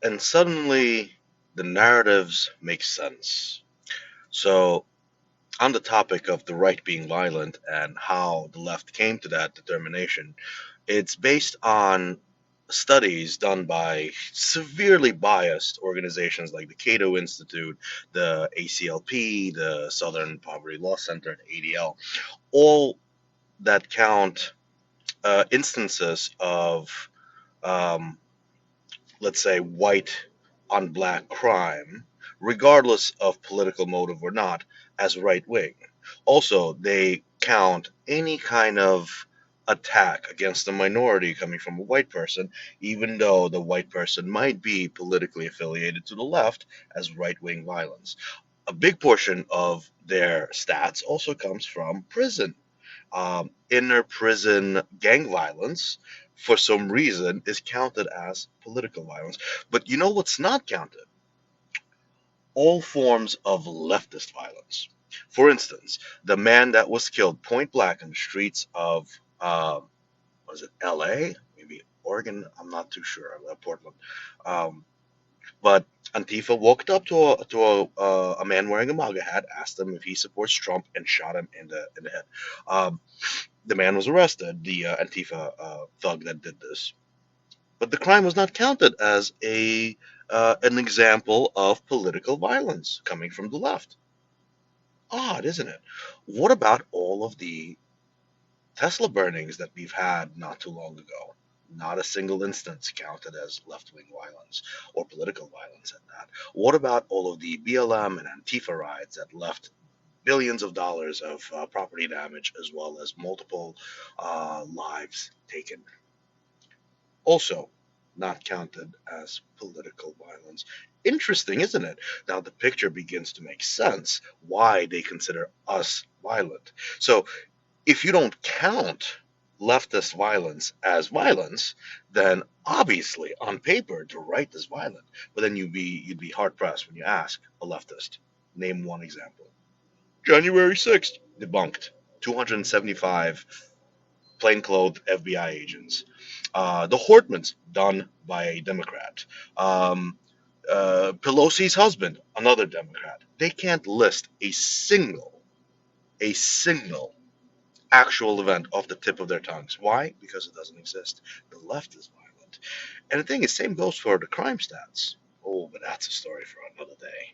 and suddenly the narratives make sense. So, on the topic of the right being violent and how the left came to that determination, it's based on studies done by severely biased organizations like the Cato Institute, the ACLP, the Southern Poverty Law Center, and ADL, all that count instances of, um, let's say, white on black crime, regardless of political motive or not, as right wing. Also, they count any kind of attack against a minority coming from a white person, even though the white person might be politically affiliated to the left, as right wing violence. A big portion of their stats also comes from prison. Inner prison gang violence, for some reason, is counted as political violence. But you know what's not counted? All forms of leftist violence. For instance, the man that was killed point blank in the streets of, uh, was it LA? Maybe Oregon? I'm not too sure. Portland. Um, but Antifa walked up to a man wearing a MAGA hat, asked him if he supports Trump, and shot him in the head. Um, the man was arrested, the Antifa thug that did this, but the crime was not counted as a an example of political violence coming from the left. Odd, isn't it? What about all of the Tesla burnings that we've had not too long ago? Not a single instance counted as left wing violence or political violence at that. What about all of the BLM and Antifa riots that left billions of dollars of property damage as well as multiple lives taken? Also not counted as political violence. Interesting, isn't it? Now the picture begins to make sense why they consider us violent. So if you don't count leftist violence as violence, then obviously on paper the right is violent. But then you'd be hard pressed when you ask a leftist, name one example. January 6th, debunked. 275 plainclothes FBI agents. The Hortmans, done by a Democrat. Um, Pelosi's husband, another Democrat. They can't list a single actual event off the tip of their tongues. Why? Because it doesn't exist. The left is violent. And the thing is, same goes for the crime stats. Oh, but that's a story for another day.